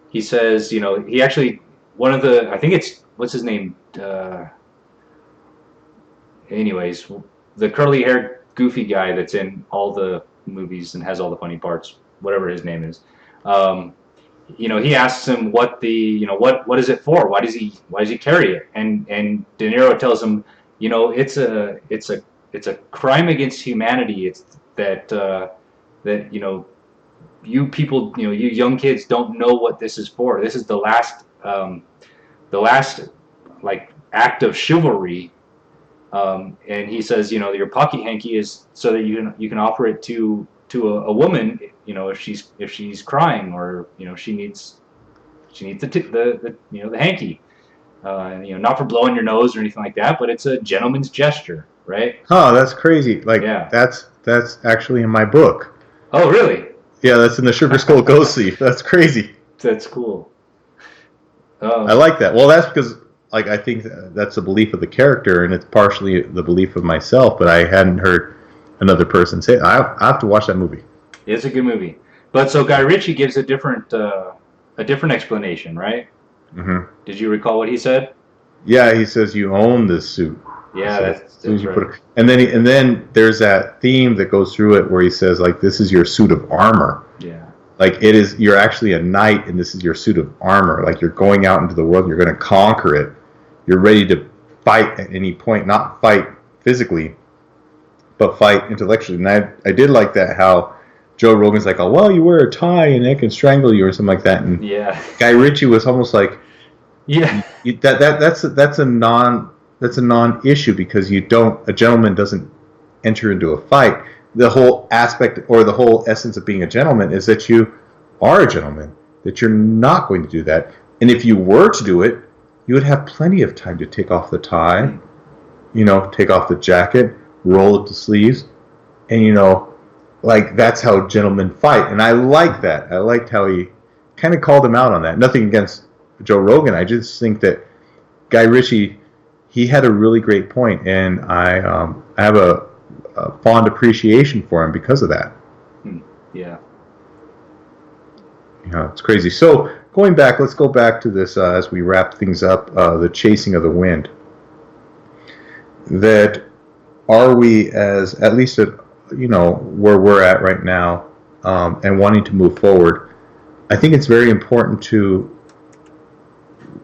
He says, he actually I think it's what's his name. Anyways, the curly-haired, goofy guy that's in all the movies and has all the funny parts, whatever his name is, he asks him what what is it for? Why does he carry it? And De Niro tells him, it's a crime against humanity. It's that you people, you young kids don't know what this is for. This is the last like act of chivalry. And he says, your pocket hanky is so that you can offer it to a woman, if she's crying or she needs the hanky, not for blowing your nose or anything like that, but it's a gentleman's gesture, right? Oh, that's crazy. Like Yeah. that's actually in my book. Oh, really? Yeah, that's in the Sugar Skull Ghost Thief. That's crazy. That's cool. I Um, like that. Well, that's because like I think that's the belief of the character, and it's partially the belief of myself. But I hadn't heard another person say it. I have to watch that movie. it's a good movie. But so Guy Ritchie gives a different explanation, right? Hmm. Did you recall what he said? Yeah, he says you own this suit. Yeah, So as soon as that's you right. put it, and then there's that theme that goes through it where he says like this is your suit of armor. Yeah. Like it is, you're actually a knight, and this is your suit of armor. Like you're going out into the world, and you're going to conquer it. You're ready to fight at any point, not fight physically, but fight intellectually. And I did like that how Joe Rogan's like, oh well, you wear a tie and they can strangle you or something like that. And Yeah. Guy Ritchie was almost like, Yeah. that's a non-issue because a gentleman doesn't enter into a fight. The whole aspect or the whole essence of being a gentleman is that you are a gentleman, that you're not going to do that. And if you were to do it, you would have plenty of time to take off the tie, take off the jacket, roll up the sleeves, and like that's how gentlemen fight. And I like that. I liked how he kind of called him out on that. Nothing against Joe Rogan. I just think that Guy Ritchie, he had a really great point, and I have a fond appreciation for him because of that. Yeah. It's crazy. So going back, let's go back to this as we wrap things up. The chasing of the wind. That are we as at least at where we're at right now, and wanting to move forward. I think it's very important to.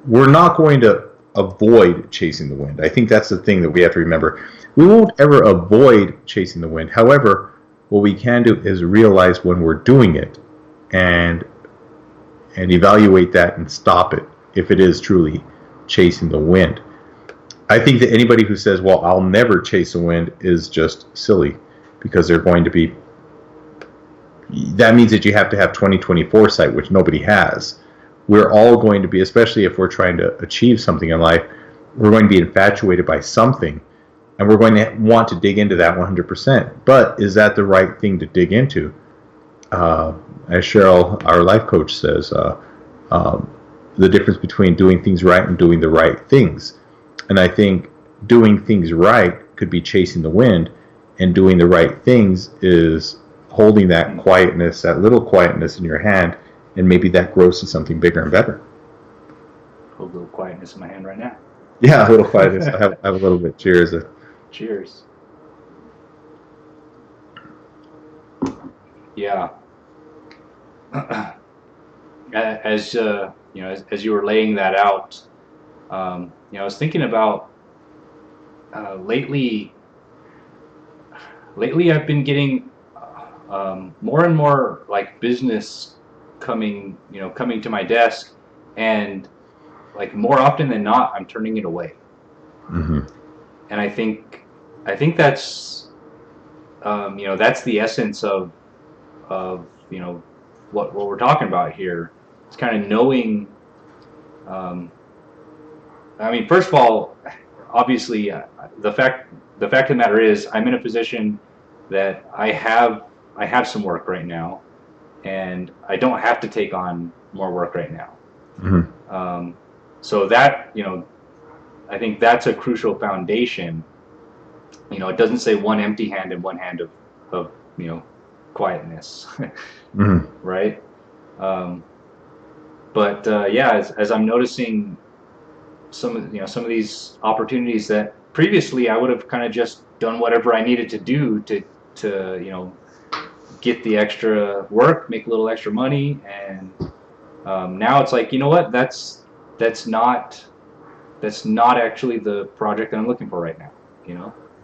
We're not going to avoid chasing the wind. I think that's the thing that we have to remember. We won't ever avoid chasing the wind. However, what we can do is realize when we're doing it and evaluate that and stop it if it is truly chasing the wind. I think that anybody who says, well, I'll never chase the wind is just silly because they're going to be. That means that you have to have 20/20 foresight, which nobody has. We're all going to be, especially if we're trying to achieve something in life, we're going to be infatuated by something, and we're going to want to dig into that 100%. But is that the right thing to dig into? As Cheryl, our life coach, says, the difference between doing things right and doing the right things. And I think doing things right could be chasing the wind, and doing the right things is holding that quietness, that little quietness in your hand, and maybe that grows to something bigger and better. Hold a little quietness in my hand right now. Yeah, a little quietness. I have a little bit. Cheers. Cheers. Yeah. As as you were laying that out, I was thinking about lately. Lately, I've been getting more and more like business coming to my desk, and like more often than not, I'm turning it away. Mm-hmm. And I think that's that's the essence of what we're talking about here. It's kind of knowing. I mean, first of all, obviously, the fact of the matter is, I'm in a position that I have some work right now, and I don't have to take on more work right now. Mm-hmm. So that I think that's a crucial foundation. It doesn't say one empty hand and one hand of quietness, Mm-hmm. right? But as I'm noticing some of these opportunities that previously I would have kind of just done whatever I needed to do to get the extra work, make a little extra money, and now it's like, you know what, that's not actually the project that I'm looking for right now,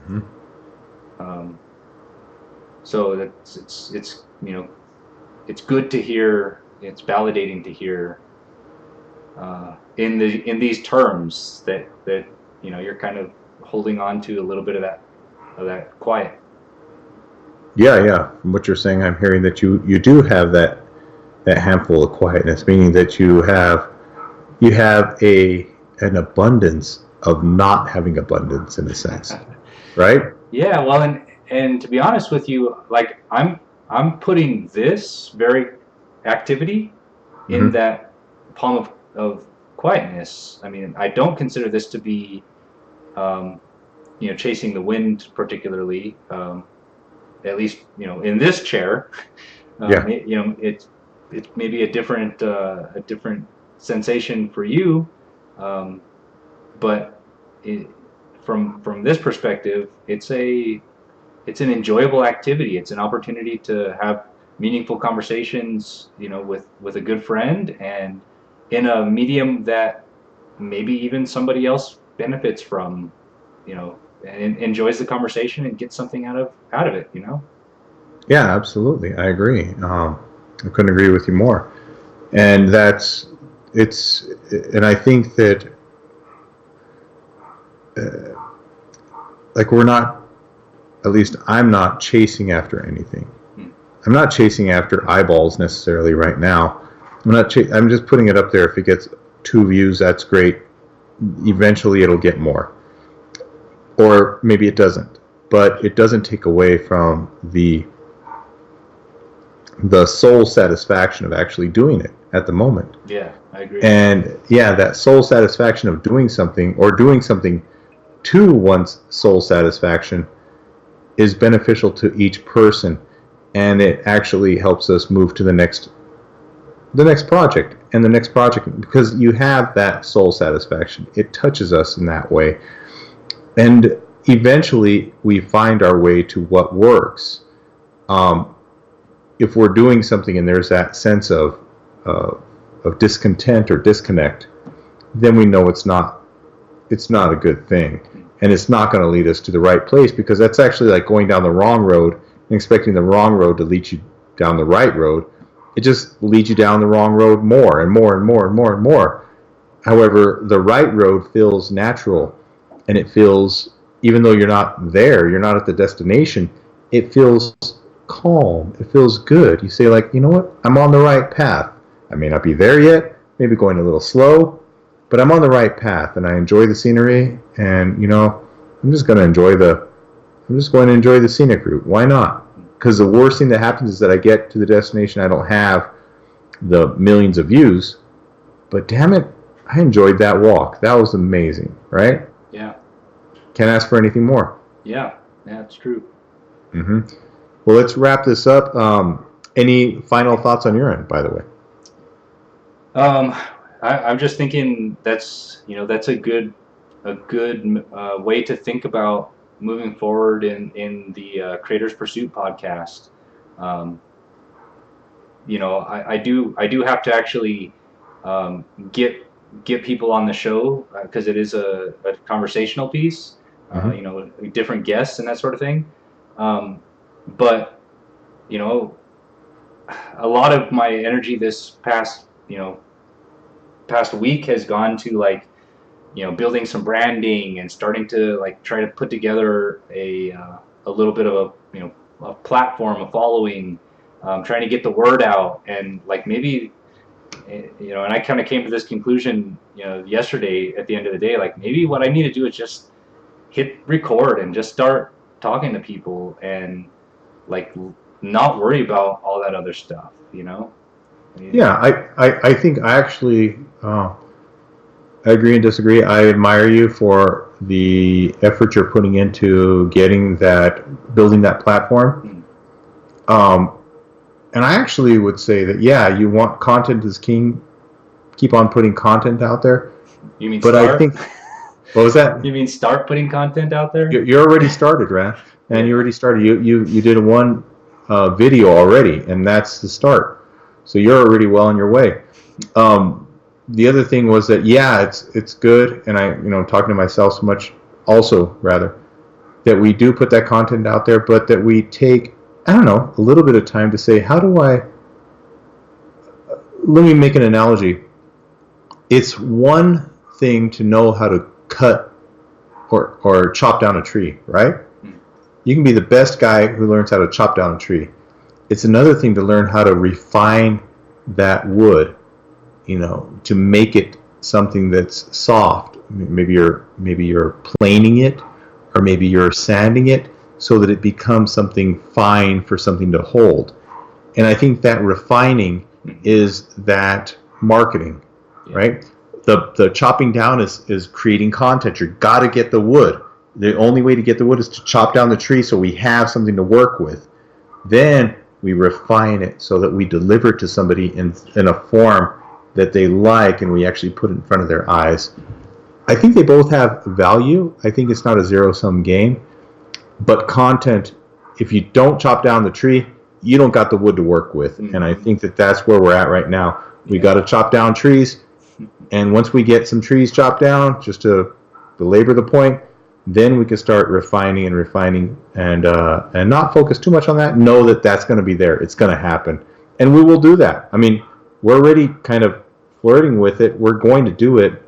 Mm-hmm. So it's good to hear. It's validating to hear in these terms that you're kind of holding on to a little bit of that quiet. Yeah. From what you're saying, I'm hearing that you do have that handful of quietness, meaning that you have an abundance of not having abundance in a sense. right? Yeah, well, and to be honest with you, like I'm putting this very activity in Mm-hmm. that palm of quietness. I mean, I don't consider this to be, um, chasing the wind particularly. At least, in this chair, Yeah. it's maybe a different sensation for you, um, but it, from this perspective, it's an enjoyable activity. It's an opportunity to have meaningful conversations, with a good friend, and in a medium that maybe even somebody else benefits from, and enjoys the conversation and gets something out of it. Yeah, absolutely. I agree. I couldn't agree with you more. And it's, and I think that, like, we're not, at least I'm not chasing after anything. Hmm. I'm not chasing after eyeballs necessarily right now. I'm just putting it up there. If it gets 2 views, that's great. Eventually it'll get more. Or maybe it doesn't. But it doesn't take away from the soul satisfaction of actually doing it at the moment. Yeah, I agree. And yeah, that soul satisfaction of doing something, or doing something to one's soul satisfaction, is beneficial to each person, and it actually helps us move to the next project and the next project, because you have that soul satisfaction. It touches us in that way, and eventually we find our way to what works. If we're doing something and there's that sense of discontent or disconnect, then we know it's not a good thing, and it's not going to lead us to the right place, because that's actually like going down the wrong road and expecting the wrong road to lead you down the right road. It just leads you down the wrong road more and more and more and more and more. However, the right road feels natural, and it feels, even though you're not there, you're not at the destination, it feels calm. It feels good. You say, like, you know what? I'm on the right path. I may not be there yet, maybe going a little slow, but I'm on the right path, and I enjoy the scenery, and I'm just going to enjoy the scenic route. Why not? Because the worst thing that happens is that I get to the destination, I don't have the millions of views, but damn it, I enjoyed that walk. That was amazing, right? Yeah. Can't ask for anything more. Yeah, it's true. Mm-hmm. Well, let's wrap this up. Any final thoughts on your end, by the way? I'm just thinking that's a good way to think about moving forward in the Creators Pursuit podcast. Um, I do have to actually, get people on the show, because it is a conversational piece. Different guests and that sort of thing. But you know, a lot of my energy this past week has gone to, like, building some branding and starting to, like, try to put together a little bit of a platform, a following, trying to get the word out, and, like, maybe, and I kind of came to this conclusion, yesterday at the end of the day, like, maybe what I need to do is just hit record and just start talking to people, and, like, not worry about all that other stuff. I mean, Yeah, I think I actually, I agree and disagree. I admire you for the effort you're putting into building that platform. And I actually would say that, yeah, you want content is king. Keep on putting content out there. You mean But start? I think, what was that? You mean start putting content out there? You already started, Ran. And you already started. You did one video already, and that's the start. So you're already well on your way. The other thing was that, yeah, it's good, and I, talking to myself so much also, rather, that we do put that content out there, but that we take, I don't know, a little bit of time to say, let me make an analogy. It's one thing to know how to cut or chop down a tree, right? You can be the best guy who learns how to chop down a tree. It's another thing to learn how to refine that wood, to make it something that's soft. Maybe you're planing it, or maybe you're sanding it so that it becomes something fine for something to hold. And I think that refining is that marketing, right? The chopping down is creating content. You got to get the wood. The only way to get the wood is to chop down the tree so we have something to work with. Then we refine it so that we deliver it to somebody in a form that they like, and we actually put it in front of their eyes. I think they both have value. I think it's not a zero-sum game. But content, if you don't chop down the tree, you don't got the wood to work with. And I think that that's where we're at right now. We got to chop down trees. And once we get some trees chopped down, just to belabor the point, then we can start refining and not focus too much on that. Know that that's going to be there. It's going to happen. And we will do that. I mean, we're already kind of flirting with it. We're going to do it.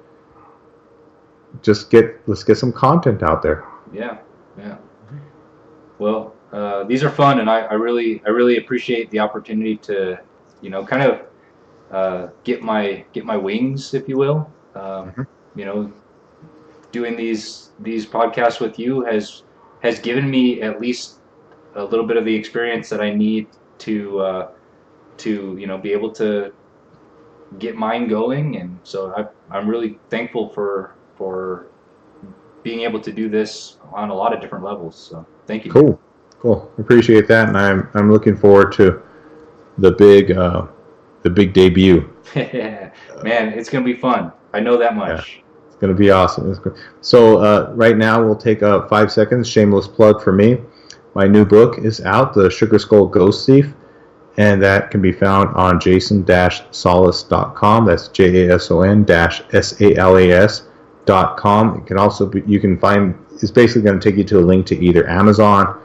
Let's get some content out there. Yeah. Well, these are fun, and I really appreciate the opportunity to, kind of get my wings, if you will. Doing these podcasts with you has given me at least a little bit of the experience that I need to be able to get mine going, and so I'm really thankful for being able to do this on a lot of different levels. So thank you. Cool. Appreciate that, and I'm looking forward to the big debut. Man, it's gonna be fun. I know that much. Yeah. It's gonna be awesome. So right now we'll take 5 seconds. Shameless plug for me. My new book is out, The Sugar Skull Ghost Thief, and that can be found on jason-salas.com. That's jason-salas.com. It can also be, you can find, it's basically going to take you to a link to either Amazon,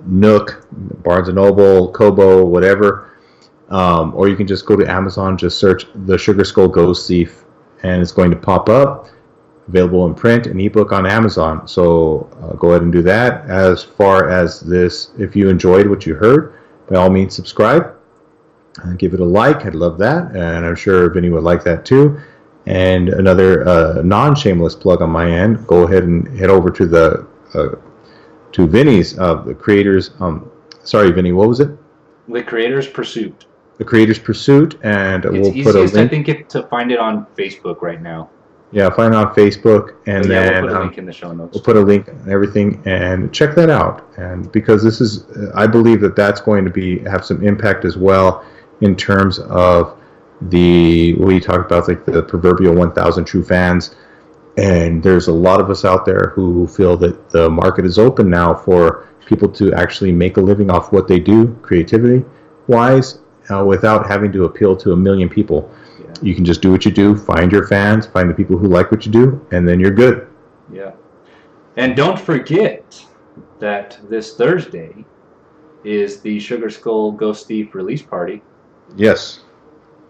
Nook, Barnes & Noble, Kobo, whatever, or you can just go to Amazon, just search The Sugar Skull Ghost Thief, and it's going to pop up. Available in print and ebook on Amazon. So go ahead and do that. As far as this, if you enjoyed what you heard, by all means subscribe. Give it a like. I'd love that. And I'm sure Vinny would like that too. And another non-shameless plug on my end, go ahead and head over to Vinny's, the creators. Sorry, Vinny, what was it? The Creator's Pursuit. The Creator's Pursuit. And it's we'll put a link. I think, to find it on Facebook right now. Yeah, find it on Facebook, and then we'll put a link in the show notes. We'll put a link and everything, and check that out. And because this is, I believe that's going to have some impact as well in terms of we talked about, like the proverbial 1,000 true fans. And there's a lot of us out there who feel that the market is open now for people to actually make a living off what they do, creativity-wise, without having to appeal to a million people. You can just do what you do, find your fans, find the people who like what you do, and then you're good. Yeah. And don't forget that this Thursday is the Sugar Skull Ghost Thief release party. Yes.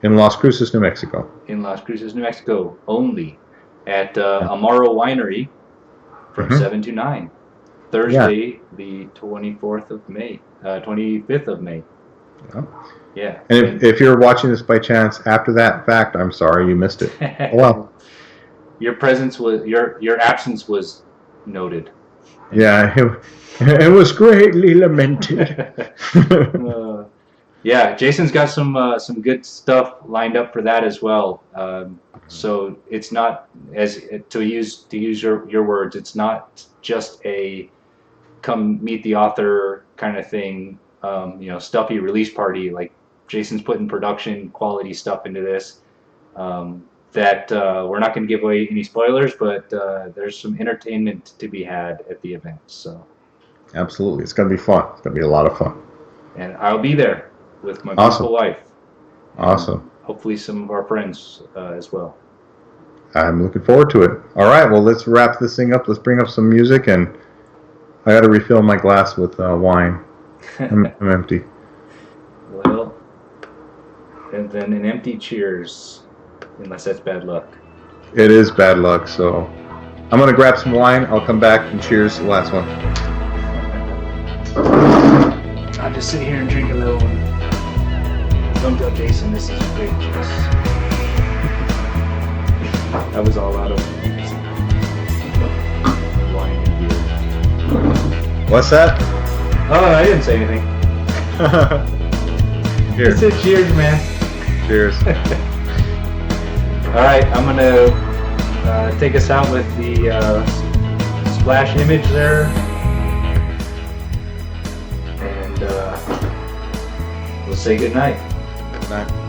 In Las Cruces, New Mexico. In Las Cruces, New Mexico, only at Amaro Winery from 7 to 9. Thursday, the 24th of May, 25th of May. Yeah. Yeah. And if you're watching this by chance after that fact, I'm sorry you missed it. Oh, well. Your absence was noted. Yeah, it was greatly lamented. Yeah, Jason's got some good stuff lined up for that as well. So it's not, as to use your words, it's not just a come meet the author kind of thing. Stuffy release party. Like, Jason's putting production quality stuff into this. That we're not going to give away any spoilers, but there's some entertainment to be had at the event. So absolutely, it's going to be fun. It's going to be a lot of fun. And I'll be there with my beautiful wife. Awesome. Hopefully, some of our friends as well. I'm looking forward to it. All right, well, let's wrap this thing up. Let's bring up some music, and I got to refill my glass with wine. I'm empty. Well, and then an empty cheers, unless that's bad luck. It is bad luck, so I'm going to grab some wine. I'll come back and cheers the last one. I'll just sit here and drink alone. Don't tell Jason this is great juice. That was all out of wine and beer. What's that? Oh, I didn't say anything. Here. I said cheers, man. Cheers. All right, I'm gonna take us out with the splash image there, and we'll say good night. Good night.